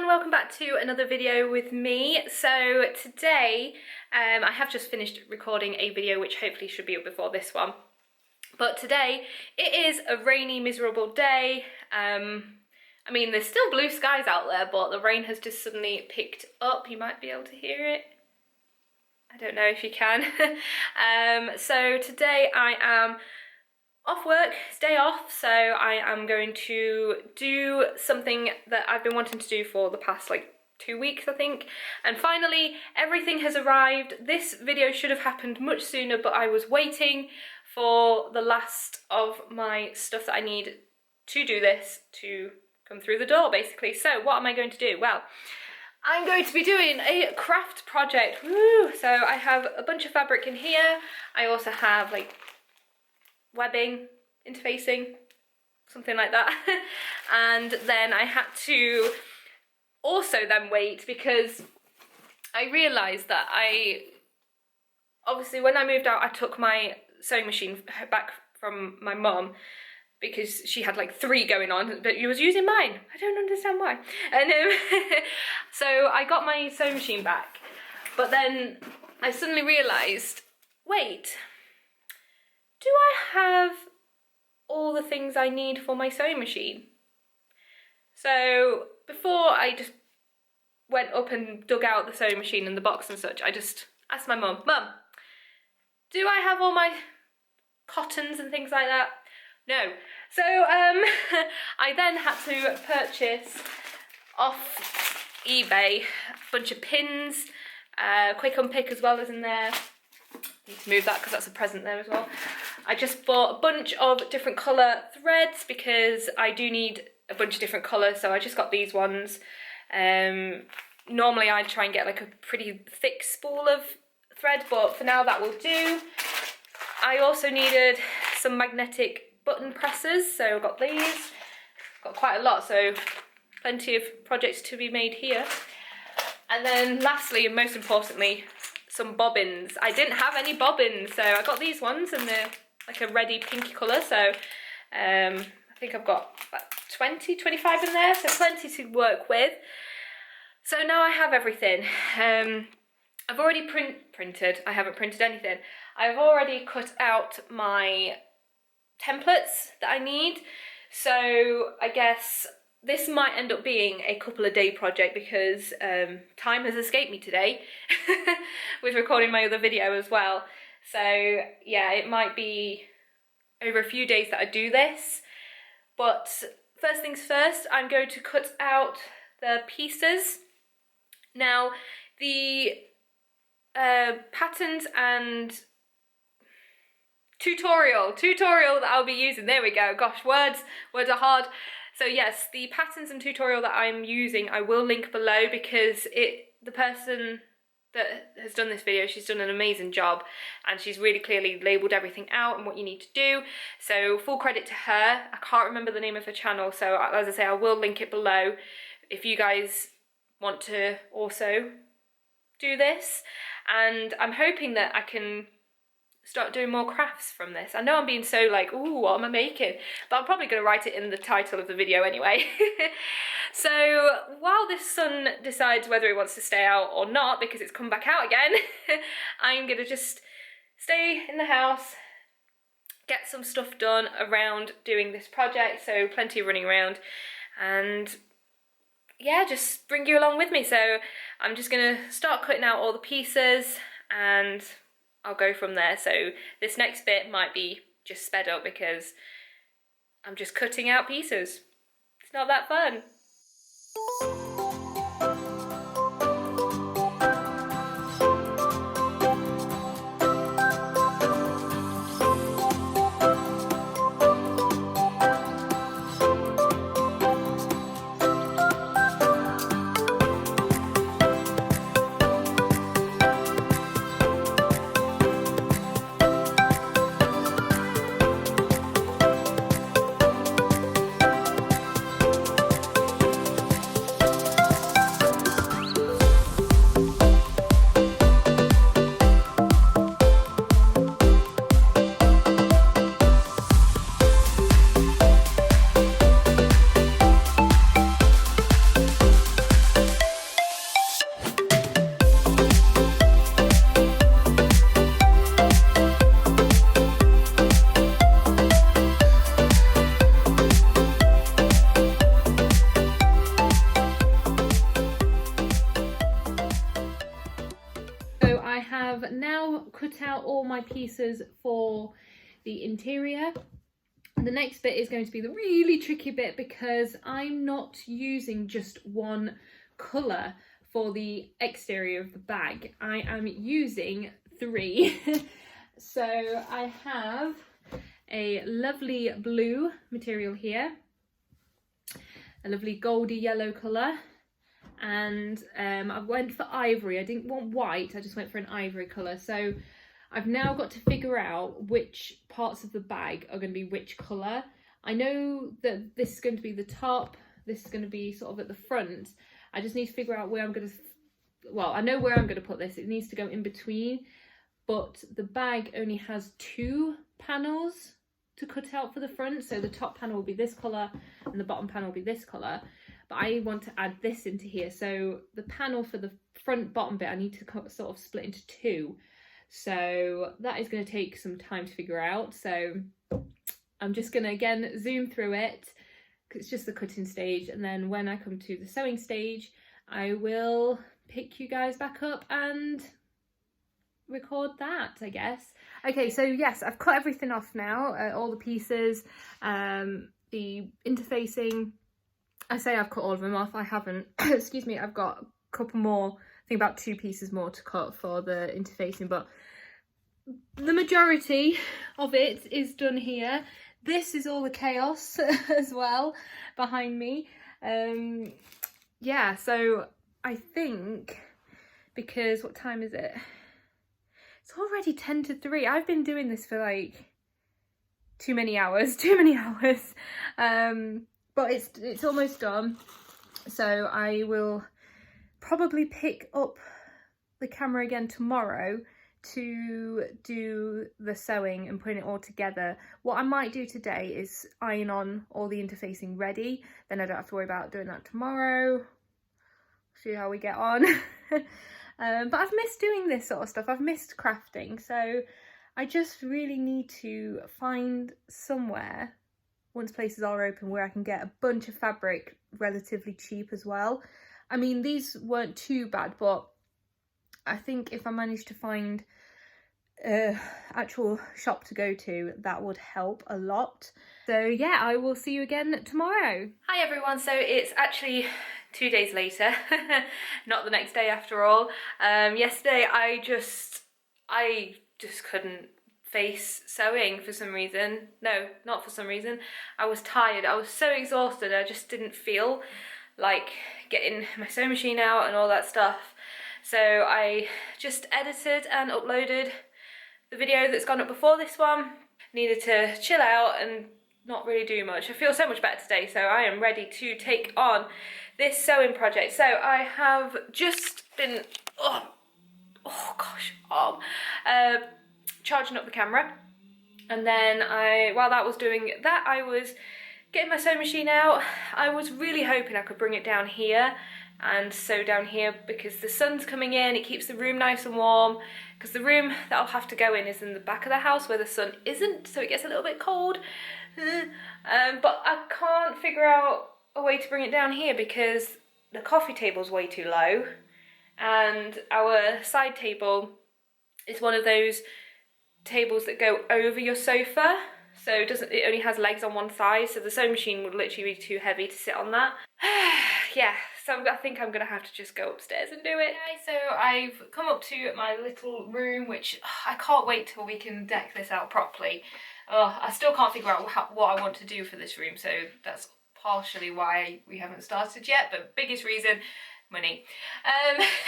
Welcome back to another video with me. So today I have just finished recording a video which hopefully should be up before this one, but today it is a rainy, miserable day. I mean, there's still blue skies out there, but the rain has just suddenly picked up. You might be able to hear it. I don't know if you can. So today I am off work, it's day off, so I am going to do something that I've been wanting to do for the past like 2 weeks, I think, and finally everything has arrived. This video should have happened much sooner, but I was waiting for the last of my stuff that I need to do this to come through the door, basically. So what am I going to do? Well, I'm going to be doing a craft project. Woo! So I have a bunch of fabric in here. I also have like webbing, interfacing, something like that. And then I had to also then wait because I realised that obviously when I moved out I took my sewing machine back from my mum because she had like 3 going on, but she was using mine. I don't understand why. And so I got my sewing machine back, but then I suddenly realised, wait, do I have all the things I need for my sewing machine? So before I just went up and dug out the sewing machine and the box and such, I just asked my mum, Mum, do I have all my cottons and things like that? No. So I then had to purchase off eBay a bunch of pins, quick unpick as well as in there. Need to move that because that's a present there as well. I just bought a bunch of different colour threads because I do need a bunch of different colours, so I just got these ones. Normally I'd try and get like a pretty thick spool of thread, but for now that will do. I also needed some magnetic button presses, so I've got these. Got quite a lot, so plenty of projects to be made here. And then lastly and most importantly, some bobbins. I didn't have any bobbins, so I got these ones and they're like a reddy pinky colour, so I think I've got about 20, 25 in there, so plenty to work with. So now I have everything. I've already printed, I haven't printed anything. I've already cut out my templates that I need, so I guess this might end up being a couple of day project because time has escaped me today with recording my other video as well. So yeah, it might be over a few days that I do this. But first things first, I'm going to cut out the pieces. Now the patterns and tutorial that I'll be using, there we go, gosh, words are hard. So yes, the patterns and tutorial that I'm using I will link below because the person that has done this video, she's done an amazing job and she's really clearly labelled everything out and what you need to do. So full credit to her. I can't remember the name of her channel, so as I say, I will link it below if you guys want to also do this. And I'm hoping that I can start doing more crafts from this. I know I'm being so like, ooh, what am I making? But I'm probably going to write it in the title of the video anyway. So while this sun decides whether it wants to stay out or not, because it's come back out again, I'm going to just stay in the house, get some stuff done around doing this project, so plenty of running around, and yeah, just bring you along with me. So I'm just going to start cutting out all the pieces and I'll go from there. So this next bit might be just sped up because I'm just cutting out pieces. It's not that fun. all my pieces for the interior. The next bit is going to be the really tricky bit because I'm not using just one colour for the exterior of the bag. I am using 3. So I have a lovely blue material here, a lovely goldy yellow colour, and I went for ivory. I didn't want white, I just went for an ivory colour. So I've now got to figure out which parts of the bag are going to be which colour. I know that this is going to be the top, this is going to be sort of at the front. I just need to figure out where I'm going to, well, I know where I'm going to put this. It needs to go in between, but the bag only has 2 panels to cut out for the front. So the top panel will be this colour and the bottom panel will be this colour. But I want to add this into here. So the panel for the front bottom bit, I need to sort of split into 2. So that is going to take some time to figure out. So I'm just going to again zoom through it because it's just the cutting stage, and then when I come to the sewing stage I will pick you guys back up and record that, I guess. Okay, so yes, I've cut everything off now, all the pieces, the interfacing. I say I've cut all of them off, I haven't. Excuse me, I've got a couple more, I think about 2 pieces more to cut for the interfacing, but the majority of it is done here. This is all the chaos as well behind me. Yeah, so I think, because what time is it? It's already 10 to 3. I've been doing this for like too many hours. But it's almost done. So I will probably pick up the camera again tomorrow to do the sewing and putting it all together. What I might do today is iron on all the interfacing ready, then I don't have to worry about doing that tomorrow. See how we get on. But I've missed doing this sort of stuff. I've missed crafting, so I just really need to find somewhere, once places are open, where I can get a bunch of fabric relatively cheap as well. I mean, these weren't too bad, but I think if I managed to find an actual shop to go to, that would help a lot. So yeah, I will see you again tomorrow. Hi everyone, so it's actually 2 days later, not the next day after all. Yesterday I just couldn't face sewing for some reason. No, not for some reason. I was tired, I was so exhausted, I just didn't feel like getting my sewing machine out and all that stuff. So I just edited and uploaded the video that's gone up before this one. Needed to chill out and not really do much. I feel so much better today, so I am ready to take on this sewing project. So I have just been, charging up the camera, and then while that was doing that, I was getting my sewing machine out. I was really hoping I could bring it down here and sew down here because the sun's coming in, it keeps the room nice and warm, because the room that I'll have to go in is in the back of the house where the sun isn't, so it gets a little bit cold. But I can't figure out a way to bring it down here because the coffee table's way too low, and our side table is one of those tables that go over your sofa, so it only has legs on one side, so the sewing machine would literally be too heavy to sit on that. Yeah, so I think I'm gonna have to just go upstairs and do it. Okay, so I've come up to my little room, which I can't wait till we can deck this out properly. I still can't figure out what I want to do for this room, so that's partially why we haven't started yet, but biggest reason, money.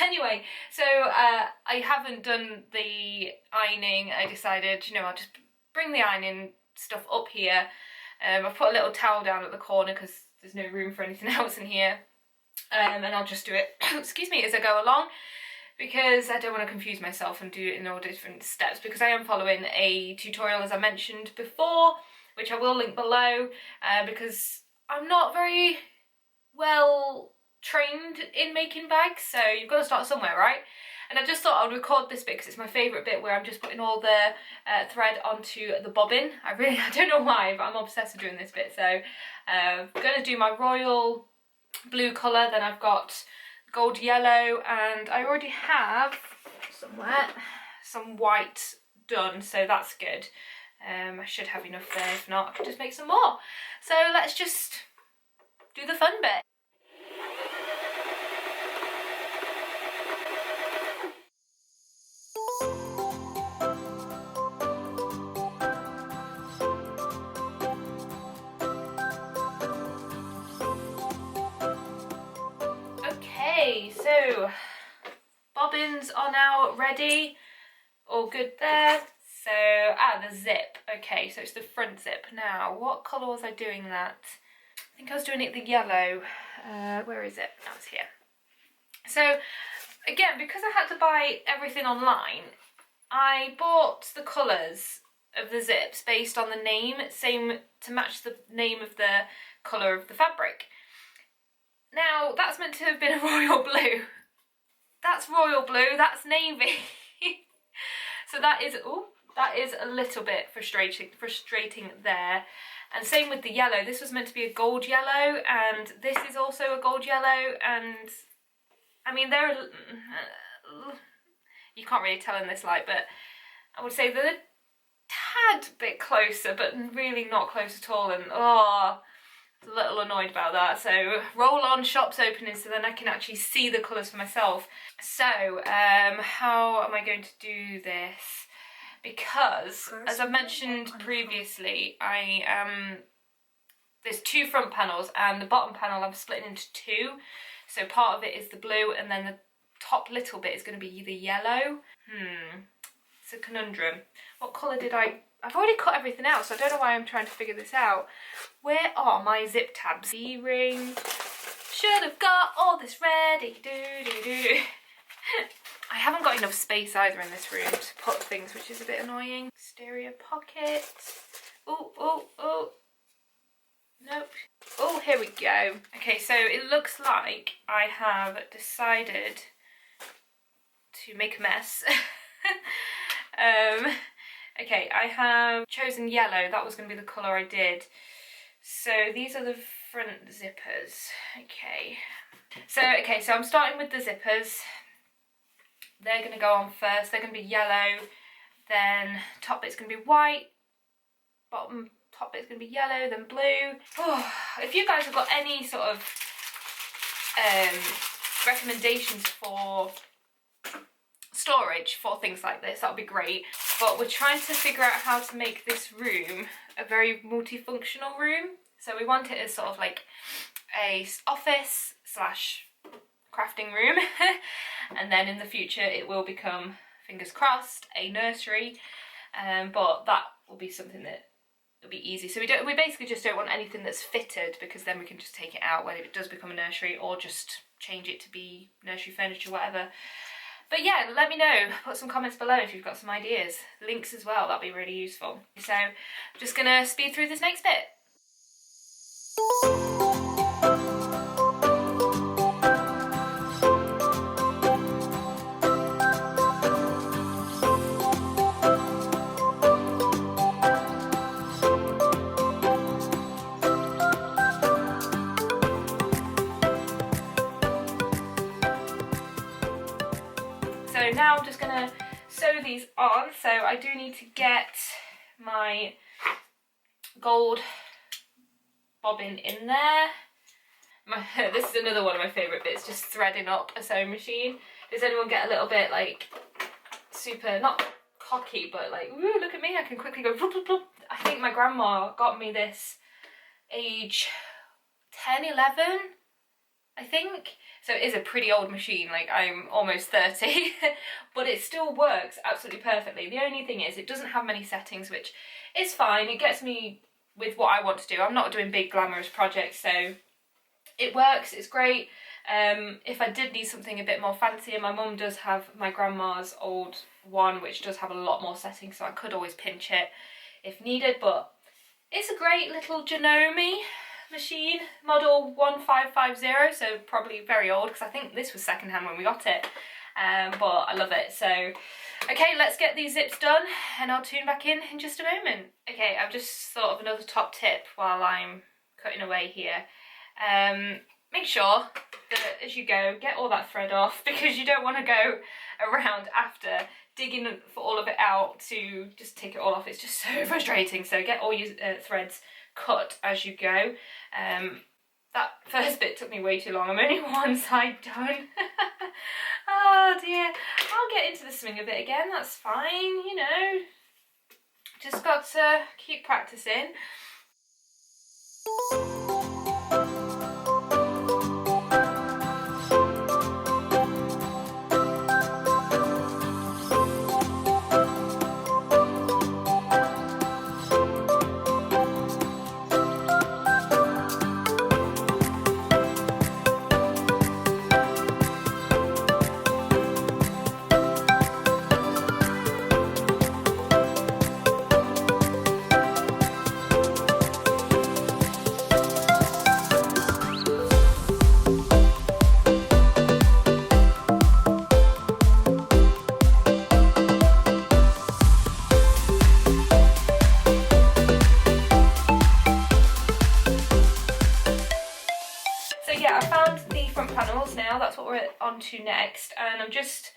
Anyway, so I haven't done the ironing. I decided, you know, I'll just bring the ironing stuff up here. I've put a little towel down at the corner because there's no room for anything else in here, and I'll just do it excuse me, as I go along, because I don't want to confuse myself and do it in all different steps, because I am following a tutorial, as I mentioned before, which I will link below, because I'm not very well trained in making bags, so you've got to start somewhere, right? And I just thought I'd record this bit because it's my favourite bit, where I'm just putting all the thread onto the bobbin. I don't know why, but I'm obsessed with doing this bit. So I'm going to do my royal blue colour, then I've got gold yellow, and I already have somewhere some white done, so that's good. I should have enough there. If not, I could just make some more. So let's just do the fun bit. Okay, so bobbins are now ready. All good there. So, the zip. Okay, so it's the front zip. Now, what colour was I doing that? I think I was doing it the yellow. Where is it? Oh, it's here. So, again, because I had to buy everything online, I bought the colours of the zips based on the name, same to match the name of the colour of the fabric. Now, that's meant to have been a royal blue. That's royal blue, that's navy. So that is a little bit frustrating there. And same with the yellow. This was meant to be a gold yellow, and this is also a gold yellow, and I mean, you can't really tell in this light, but I would say they're a tad bit closer, but really not close at all, and a little annoyed about that. So roll on shops opening so then I can actually see the colours for myself. So how am I going to do this? Because as I've mentioned previously, there's two front panels and the bottom panel I'm splitting into two. So part of it is the blue and then the top little bit is going to be the yellow. It's a conundrum. What colour did I've already cut everything out, so I don't know why I'm trying to figure this out. Where are my zip tabs? E-ring. Should have got all this ready. I haven't got enough space either in this room to put things, which is a bit annoying. Stereo pocket. Oh. Nope. Oh, here we go. Okay, so it looks like I have decided to make a mess. Okay, I have chosen yellow. That was going to be the colour I did. So these are the front zippers. Okay, so I'm starting with the zippers. They're going to go on first. They're going to be yellow. Then top bit's going to be white. Bottom top bit's going to be yellow, then blue. Oh, if you guys have got any sort of recommendations for storage for things like this, that would be great. But we're trying to figure out how to make this room a very multifunctional room. So we want it as sort of like a office slash crafting room. And then in the future it will become, fingers crossed, a nursery. But that will be something that will be easy. So we basically just don't want anything that's fitted, because then we can just take it out when it does become a nursery, or just change it to be nursery furniture, whatever. But yeah, let me know, put some comments below if you've got some ideas. Links as well, that'd be really useful. So I'm just gonna speed through this next bit. So now I'm just going to sew these on. So I do need to get my gold bobbin in there. This is another one of my favourite bits, just threading up a sewing machine. Does anyone get a little bit like super, not cocky, but like, ooh, look at me, I can quickly go bloop, bloop, bloop. I think my grandma got me this age 10, 11, I think. So it is a pretty old machine, like I'm almost 30, but it still works absolutely perfectly. The only thing is it doesn't have many settings, which is fine. It gets me with what I want to do. I'm not doing big glamorous projects, so it works, it's great. If I did need something a bit more fancy, and my mum does have my grandma's old one, which does have a lot more settings, so I could always pinch it if needed, but it's a great little Janome machine, model 1550, so probably very old, because I think this was secondhand when we got it, but I love it. So okay, let's get these zips done and I'll tune back in just a moment. Okay, I've just thought of another top tip while I'm cutting away here. Make sure that as you go, get all that thread off, because you don't want to go around after digging for all of it out to just take it all off. It's just so frustrating. So get all your threads cut as you go. That first bit took me way too long. I'm only one side done. Oh dear. I'll get into the swing of it again, that's fine, you know. Just got to keep practicing. That's what we're on to next, and I'm just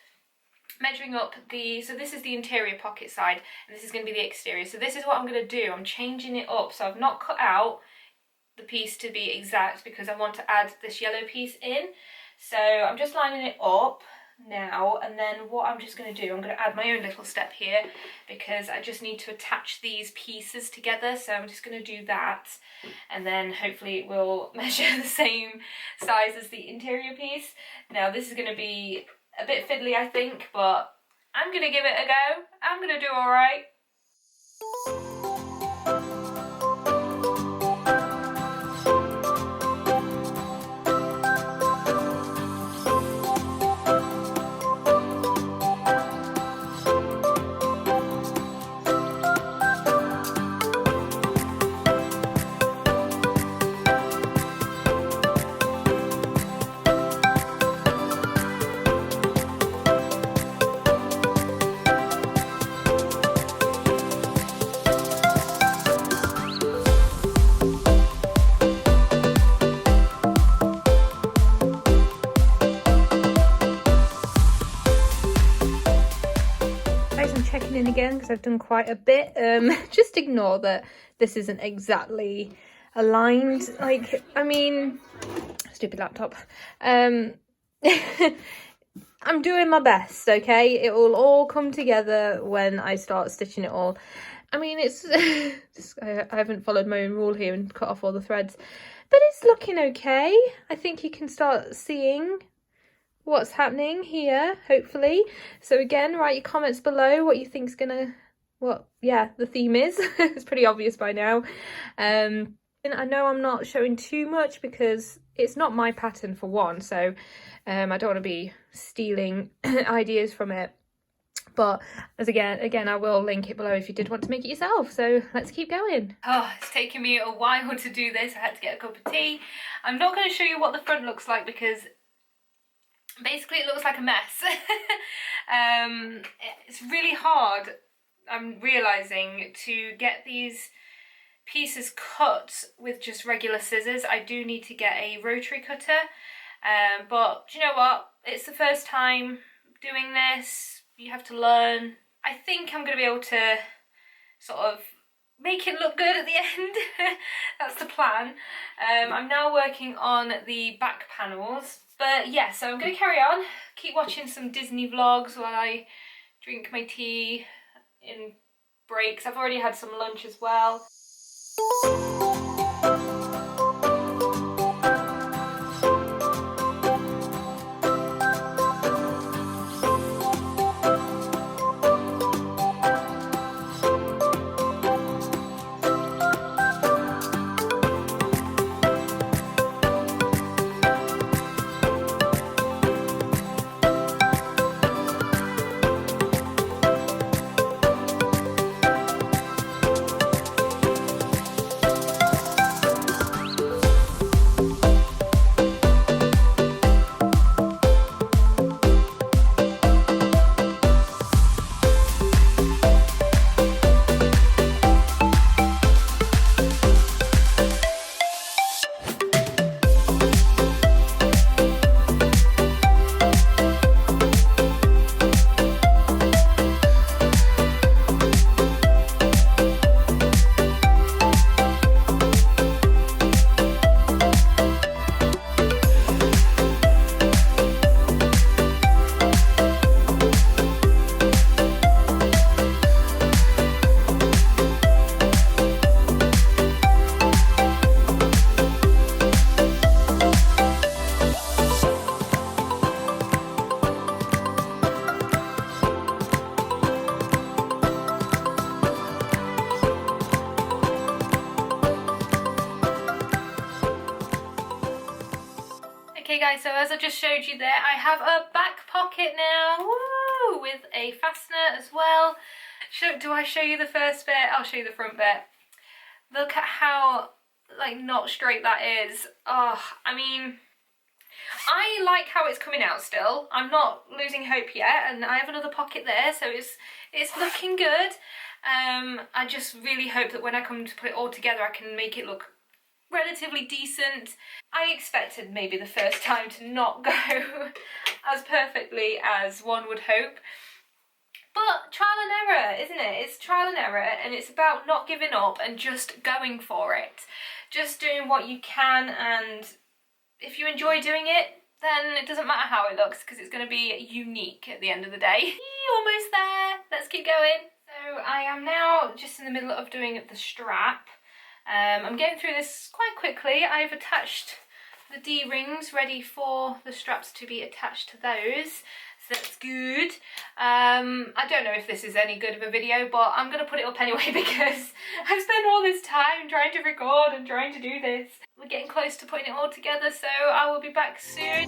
measuring up so this is the interior pocket side and this is going to be the exterior. So this is what I'm going to do. I'm changing it up, so I've not cut out the piece to be exact because I want to add this yellow piece in. So I'm just lining it up now, and then what I'm just going to do, I'm going to add my own little step here because I just need to attach these pieces together. So I'm just going to do that, and then hopefully it will measure the same size as the interior piece. Now this is going to be a bit fiddly, I think, but I'm going to give it a go. I'm going to do all right. In again because I've done quite a bit. Just ignore that this isn't exactly aligned. Like, I mean, stupid laptop. I'm doing my best, okay? It will all come together when I start stitching it all. I mean, it's I haven't followed my own rule here and cut off all the threads, but it's looking okay. I think you can start seeing what's happening here, hopefully. So again, write your comments below what you think's gonna, the theme is. It's pretty obvious by now. And I know I'm not showing too much because it's not my pattern for one, so I don't want to be stealing ideas from it. But as again, I will link it below if you did want to make it yourself. So let's keep going. Oh, it's taken me a while to do this. I had to get a cup of tea. I'm not going to show you what the front looks like because basically it looks like a mess. It's really hard, I'm realising, to get these pieces cut with just regular scissors. I do need to get a rotary cutter, but do you know what? It's the first time doing this. You have to learn. I think I'm going to be able to sort of make it look good at the end. That's the plan. I'm now working on the back panels. But yeah, so I'm going to carry on, keep watching some Disney vlogs while I drink my tea in breaks. I've already had some lunch as well. Okay guys, so as I just showed you there, I have a back pocket now, woo, with a fastener as well. Do I show you the first bit? I'll show you the front bit. Look at how, like, not straight that is. Oh, I mean, I like how it's coming out still. I'm not losing hope yet, and I have another pocket there, so it's looking good. I just really hope that when I come to put it all together, I can make it look relatively decent. I expected maybe the first time to not go as perfectly as one would hope. But trial and error, isn't it? It's trial and error, and it's about not giving up and just going for it. Just doing what you can, and if you enjoy doing it, then it doesn't matter how it looks, because it's going to be unique at the end of the day. Almost there. Let's keep going. So I am now just in the middle of doing the strap. I'm getting through this quite quickly. I've attached the D-rings ready for the straps to be attached to those. So that's good. I don't know if this is any good of a video, but I'm going to put it up anyway because I've spent all this time trying to record and trying to do this. We're getting close to putting it all together, so I will be back soon.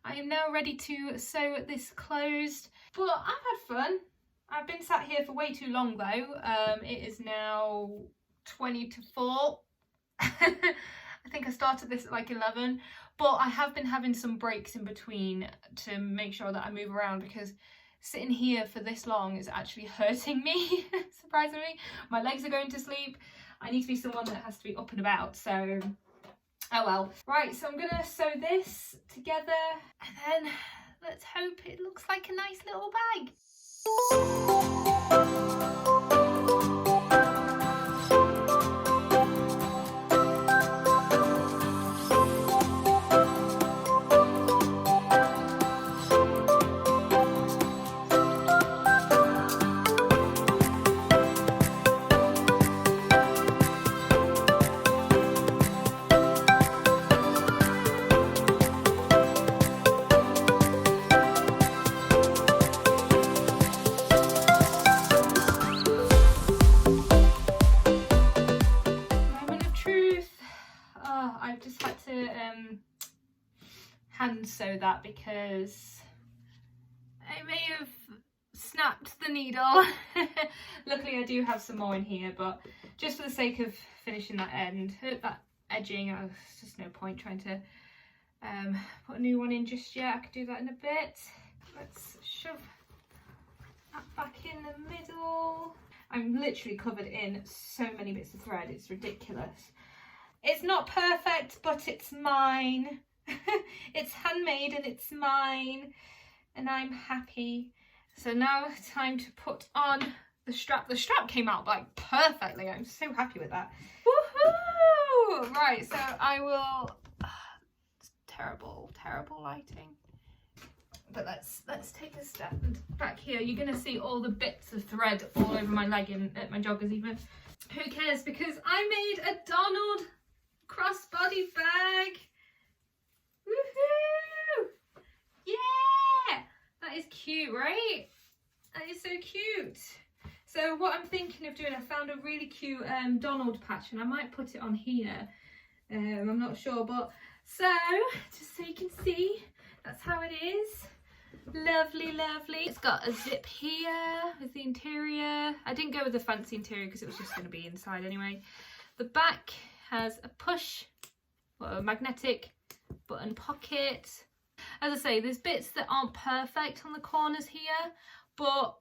I am now ready to sew this closed, but I've had fun. I've been sat here for way too long though. It is now 20 to 4. I think I started this at like 11, but I have been having some breaks in between to make sure that I move around, because sitting here for this long is actually hurting me. Surprisingly, my legs are going to sleep. I need to be someone that has to be up and about, so oh well. Right, so I'm gonna sew this together and then let's hope it looks like a nice little bag. Hand sew that because I may have snapped the needle. Luckily I do have some more in here, but just for the sake of finishing that end, that edging, there's just no point trying to put a new one in just yet. I could do that in a bit. Let's shove that back in the middle. I'm literally covered in so many bits of thread, it's ridiculous. It's not perfect, but it's mine. It's handmade and it's mine, and I'm happy. So now time to put on the strap. The strap came out like perfectly. I'm so happy with that. Woohoo! Right, so I will. It's terrible lighting. But let's take a step back here. You're gonna see all the bits of thread all over my leg and at my joggers even. who cares, because I made a Donald crossbody bag. Woohoo! Yeah! That is cute, right? That is so cute. So what I'm thinking of doing, I found a really cute Donald patch, and I might put it on here. I'm not sure, but so just so you can see, that's how it is. Lovely, lovely. It's got a zip here with the interior. I didn't go with the fancy interior because it was just going to be inside anyway. The back has a push, well, a magnetic button pocket. As I say, there's bits that aren't perfect on the corners here, but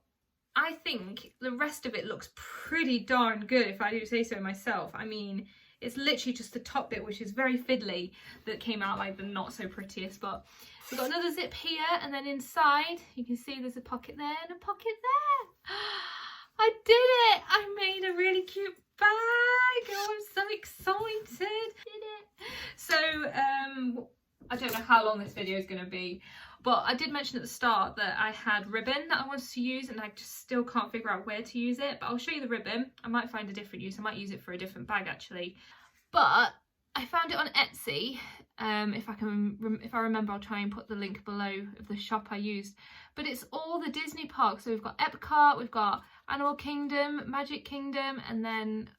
I think the rest of it looks pretty darn good, if I do say so myself. I mean, it's literally just the top bit, which is very fiddly, that came out like the not so prettiest. But we've got another zip here, and then inside you can see there's a pocket there and a pocket there. I did it! I made a really cute bag. Oh, I'm so excited. Did it. So I don't know how long this video is going to be, but I did mention at the start that I had ribbon that I wanted to use, and I just still can't figure out where to use it. But I'll show you the ribbon. I might find a different use. I might use it for a different bag actually. But I found it on Etsy. If I remember, I'll try and put the link below of the shop I used. But it's all the Disney parks. So we've got Epcot, we've got Animal Kingdom, Magic Kingdom, and then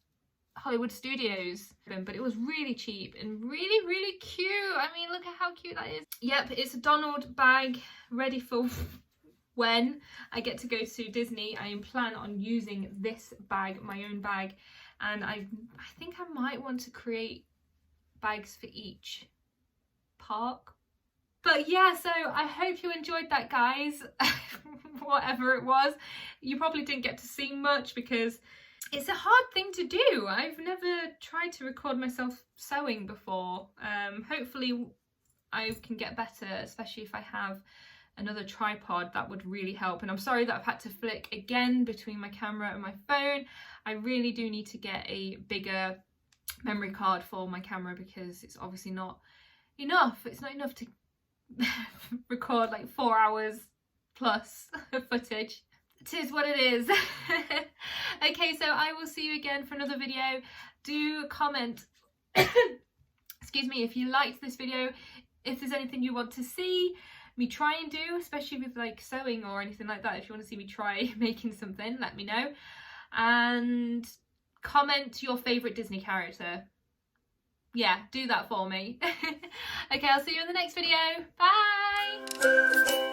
Hollywood Studios. But it was really cheap and really, really cute. I mean, look at how cute that is. Yep, it's a Donald bag ready for when I get to go to Disney. I plan on using this bag, my own bag, and I think I might want to create bags for each park. But yeah, so I hope you enjoyed that, guys. Whatever it was, you probably didn't get to see much because it's a hard thing to do. I've never tried to record myself sewing before. Hopefully I can get better, especially if I have another tripod. That would really help. And I'm sorry that I've had to flick again between my camera and my phone. I really do need to get a bigger memory card for my camera because it's obviously not enough. It's not enough to record like 4 hours plus of footage. It is what it is. Okay, so I will see you again for another video. Do comment excuse me, if you liked this video, if there's anything you want to see me try and do, especially with like sewing or anything like that. If you want to see me try making something, let me know. And comment your favourite Disney character. Yeah, do that for me. Okay, I'll see you in the next video. Bye!